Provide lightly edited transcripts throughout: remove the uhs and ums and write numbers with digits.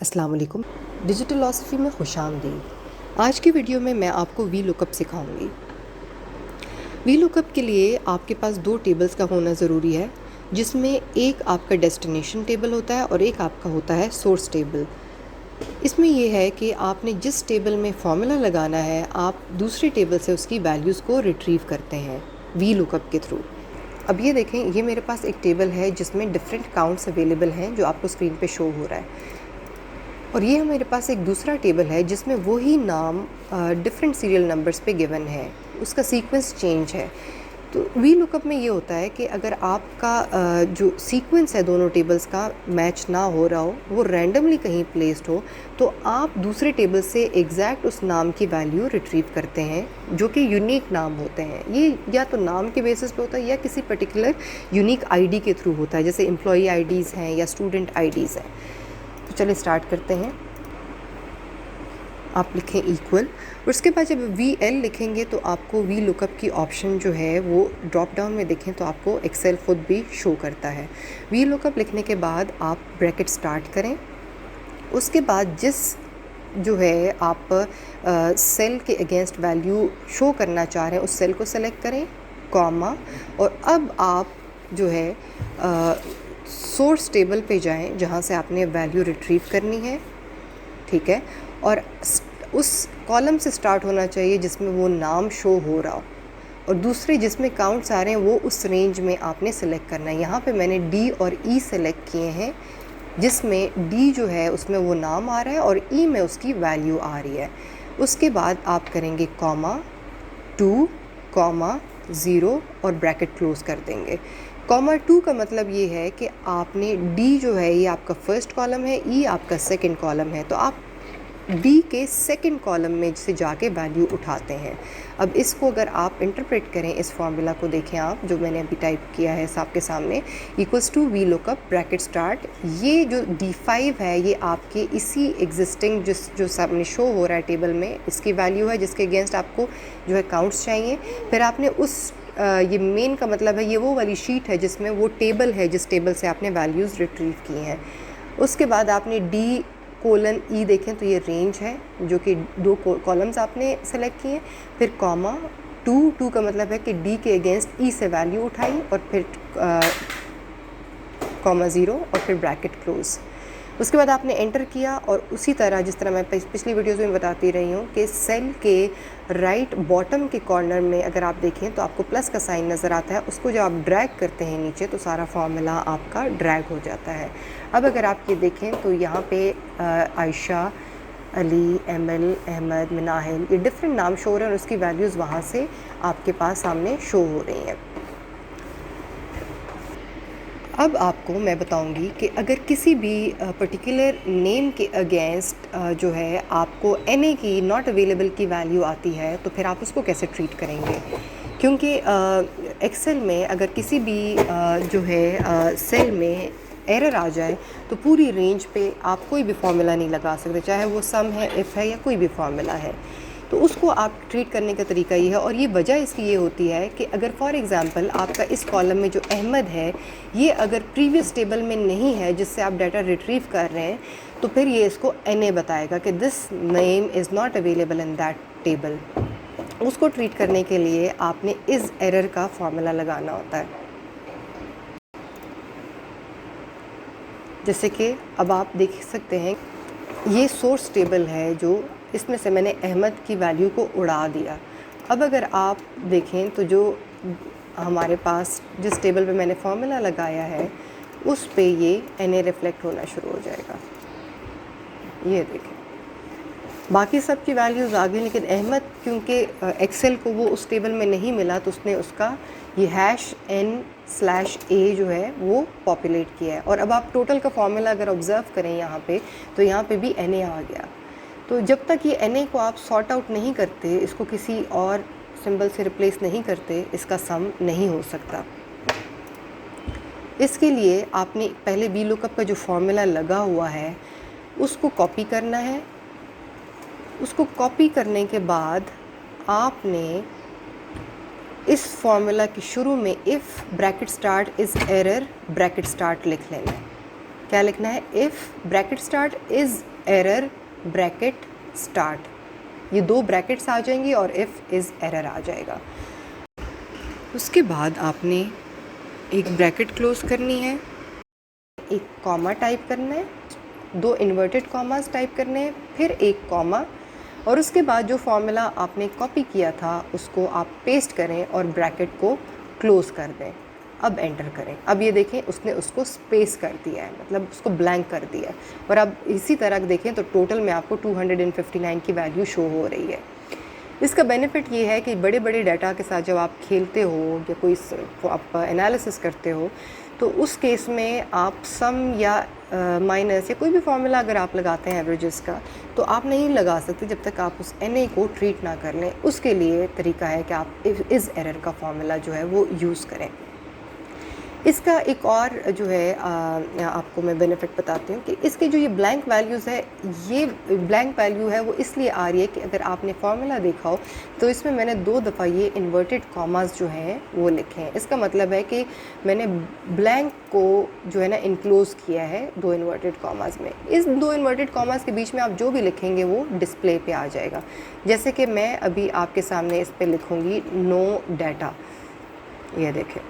अस्सलाम वालेकुम। Digital philosophy में खुशामदीद। आज की वीडियो में मैं आपको वी लुकअप सिखाऊंगी। वी लुकअप के लिए आपके पास दो टेबल्स का होना ज़रूरी है, जिसमें एक आपका डेस्टिनेशन टेबल होता है और एक आपका होता है सोर्स टेबल। इसमें यह है कि आपने जिस टेबल में फॉर्मूला लगाना है, आप दूसरे टेबल से उसकी वैल्यूज़ को रिट्रीव करते हैं वी लुकअप के थ्रू। अब ये देखें, ये मेरे पास एक टेबल है जिसमें डिफरेंट काउंट्स अवेलेबल हैं जो आपको स्क्रीन पे शो हो रहा है, और ये मेरे पास एक दूसरा टेबल है जिसमें वही नाम डिफरेंट सीरियल नंबर्स पे गिवन है, उसका सीक्वेंस चेंज है। तो वी लुकअप में ये होता है कि अगर आपका जो सीक्वेंस है दोनों टेबल्स का मैच ना हो रहा हो, वो रैंडमली कहीं प्लेस्ड हो, तो आप दूसरे टेबल से एग्जैक्ट उस नाम की वैल्यू रिट्रीव करते हैं जो कि यूनिक नाम होते हैं। ये या तो नाम के बेसिस पे होता है या किसी पर्टिकुलर यूनिक आईडी के थ्रू होता है, जैसे एम्प्लॉई आईडीज़ हैं या स्टूडेंट आईडीज़ हैं। तो चलिए स्टार्ट करते हैं। आप लिखें इक्वल, और उसके बाद जब वी एल लिखेंगे तो आपको वी लुकअप की ऑप्शन जो है वो ड्रॉप डाउन में देखें तो आपको एक्सेल खुद भी शो करता है। वी लुकअप लिखने के बाद आप ब्रैकेट स्टार्ट करें। उसके बाद जिस जो है आप सेल के अगेंस्ट वैल्यू शो करना चाह रहे हैं उस सेल को सेलेक्ट करें, कॉमा, और अब आप जो है सोर्स टेबल पे जाएं जहाँ से आपने वैल्यू रिट्रीव करनी है, ठीक है, और उस कॉलम से स्टार्ट होना चाहिए जिसमें वो नाम शो हो रहा हो, और दूसरे जिसमें काउंट्स आ रहे हैं वो उस रेंज में आपने सेलेक्ट करना है। यहाँ पे मैंने डी और ई सेलेक्ट किए हैं, जिसमें डी जो है उसमें वो नाम आ रहा है और ई में उसकी वैल्यू आ रही है। उसके बाद आप करेंगे कॉमा 2, कॉमा 0 और ब्रैकेट क्लोज कर देंगे। कॉमा 2 का मतलब ये है कि आपने डी जो है ये आपका फर्स्ट कॉलम है, ई आपका सेकंड कॉलम है, तो आप डी के सेकंड कॉलम में से जाके वैल्यू उठाते हैं। अब इसको अगर आप इंटरप्रेट करें, इस फार्मूला को देखें आप, जो मैंने अभी टाइप किया है आपके सामने, equals to we lookup bracket start. ये जो D5 है ये आपके इसी एग्जिस्टिंग जो सामने शो हो रहा है टेबल में, इसकी वैल्यू है जिसके अगेंस्ट आपको जो है काउंट्स चाहिए। फिर आपने उस ये मेन का मतलब है ये वो वाली शीट है जिसमें वो टेबल है जिस टेबल से आपने वैल्यूज़ रिट्रीव की हैं। उसके बाद आपने D:E देखें तो ये रेंज है जो कि दो कॉलम्स आपने सेलेक्ट किए। फिर कॉमा 2 का मतलब है कि D के अगेंस्ट E से वैल्यू उठाई, और फिर कॉमा 0 और फिर ब्रैकेट क्लोज। उसके बाद आपने एंटर किया, और उसी तरह जिस तरह मैं पिछली वीडियोज़ में बताती रही हूँ कि सेल के राइट बॉटम के कॉर्नर में अगर आप देखें तो आपको प्लस का साइन नज़र आता है, उसको जब आप ड्रैग करते हैं नीचे तो सारा फार्मूला आपका ड्रैग हो जाता है। अब अगर आप ये देखें तो यहाँ पे आयशा, अली, एमएल, अहमद, मिनाहिल, ये डिफरेंट नाम शो हो रहे हैं और उसकी वैल्यूज़ वहाँ से आपके पास सामने शो हो रही हैं। अब आपको मैं बताऊंगी कि अगर किसी भी पर्टिकुलर नेम के अगेंस्ट जो है आपको NA की नॉट अवेलेबल की वैल्यू आती है तो फिर आप उसको कैसे ट्रीट करेंगे। क्योंकि एक्सेल में अगर किसी भी जो है सेल में एरर आ जाए तो पूरी रेंज पे आप कोई भी फार्मूला नहीं लगा सकते, चाहे वो सम है, इफ़ है, या कोई भी फार्मूला है। तो उसको आप ट्रीट करने का तरीका ये है, और ये वजह इसकी ये होती है कि अगर फॉर एग्ज़ाम्पल आपका इस कॉलम में जो अहमद है ये अगर प्रीवियस टेबल में नहीं है जिससे आप डाटा रिट्रीव कर रहे हैं, तो फिर ये इसको NA बताएगा कि this name is not available in that table. उसको ट्रीट करने के लिए आपने इस एरर का फार्मूला लगाना होता है। जैसे कि अब आप देख सकते हैं ये सोर्स टेबल है, जो इसमें से मैंने अहमद की वैल्यू को उड़ा दिया। अब अगर आप देखें तो जो हमारे पास जिस टेबल पे मैंने फार्मूला लगाया है उस पे ये NA रिफ्लेक्ट होना शुरू हो जाएगा। ये देखें, बाकी सब की वैल्यूज़ आ गई, लेकिन अहमद क्योंकि एक्सेल को वो उस टेबल में नहीं मिला तो उसने उसका ये #N/A जो है वो पॉपुलेट किया है। और अब आप टोटल का फार्मूला अगर ऑब्ज़र्व करें यहाँ पे तो यहाँ पे भी NA आ गया। तो जब तक ये NA को आप सॉर्ट आउट नहीं करते, इसको किसी और सिंबल से रिप्लेस नहीं करते, इसका सम नहीं हो सकता। इसके लिए आपने पहले वी लुकअप का जो फार्मूला लगा हुआ है उसको कॉपी करना है। उसको कॉपी करने के बाद आपने इस फार्मूला के शुरू में if bracket start is error bracket start लिख लेना है। क्या लिखना है? If bracket start is error bracket start, ये 2 ब्रैकेट्स आ जाएंगी और इफ़ इज़ एरर आ जाएगा। उसके बाद आपने एक ब्रैकेट क्लोज़ करनी है, एक कॉमा टाइप करना है, 2 इन्वर्टेड कॉमास टाइप करने हैं, फिर एक कॉमा, और उसके बाद जो फॉर्मूला आपने कॉपी किया था उसको आप पेस्ट करें और ब्रैकेट को क्लोज़ कर दें। अब एंटर करें। अब ये देखें उसने उसको स्पेस कर दिया है, मतलब उसको ब्लैंक कर दिया है। और अब इसी तरह देखें तो टोटल में आपको 259 की वैल्यू शो हो रही है। इसका बेनिफिट ये है कि बड़े बड़े डाटा के साथ जब आप खेलते हो या कोई आप एनालिसिस करते हो तो उस केस में आप सम या माइनस या कोई भी फार्मूला अगर आप लगाते हैं एवरेजेस का, तो आप नहीं लगा सकते जब तक आप उस एन को ट्रीट ना कर लें। उसके लिए तरीका है कि आप इस एरर का फार्मूला जो है वो यूज़ करें। इसका एक और जो है आपको मैं बेनिफिट बताती हूँ कि इसके जो ये ब्लैंक वैल्यूज़ है, ये ब्लैंक वैल्यू है वो इसलिए आ रही है कि अगर आपने फार्मूला देखा हो तो इसमें मैंने 2 दफ़ा ये इन्वर्टेड कॉमास जो हैं वो लिखे हैं। इसका मतलब है कि मैंने ब्लैंक को जो है ना इनक्लोज़ किया है 2 इन्वर्टेड कॉमास में। इस 2 इन्वर्टेड कॉमास के बीच में आप जो भी लिखेंगे वो डिस्प्ले पे आ जाएगा। जैसे कि मैं अभी आपके सामने इस पर लिखूँगी नो डाटा, ये देखें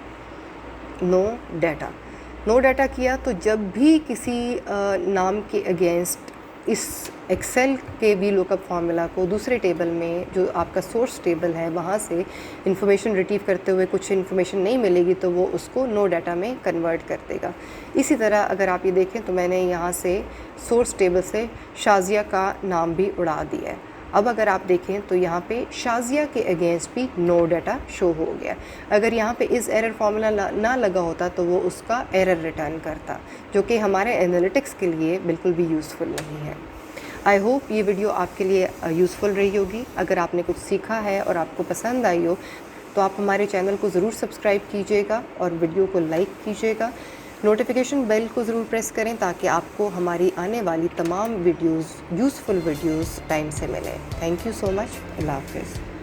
नो डाटा किया तो जब भी किसी नाम के अगेंस्ट इस एक्सेल के वी लुकअप फार्मूला को दूसरे टेबल में जो आपका सोर्स टेबल है वहाँ से इंफॉर्मेशन रिट्रीव करते हुए कुछ इन्फॉर्मेशन नहीं मिलेगी तो वो उसको नो डाटा में कन्वर्ट कर देगा। इसी तरह अगर आप ये देखें तो मैंने यहाँ से सोर्स टेबल से शाज़िया का नाम भी उड़ा दिया है। अब अगर आप देखें तो यहाँ पे शाज़िया के अगेंस्ट भी नो डाटा शो हो गया। अगर यहाँ पे इस एरर फार्मूला ना लगा होता तो वो उसका एरर रिटर्न करता, जो कि हमारे एनालिटिक्स के लिए बिल्कुल भी यूज़फुल नहीं है। आई होप ये वीडियो आपके लिए यूज़फुल रही होगी। अगर आपने कुछ सीखा है और आपको पसंद आई हो तो आप हमारे चैनल को ज़रूर सब्सक्राइब कीजिएगा और वीडियो को लाइक कीजिएगा। नोटिफिकेशन बेल को ज़रूर प्रेस करें ताकि आपको हमारी आने वाली तमाम वीडियोस, यूज़फुल वीडियोस टाइम से मिलें। Thank you so much. अल्लाह हाफ़िज़।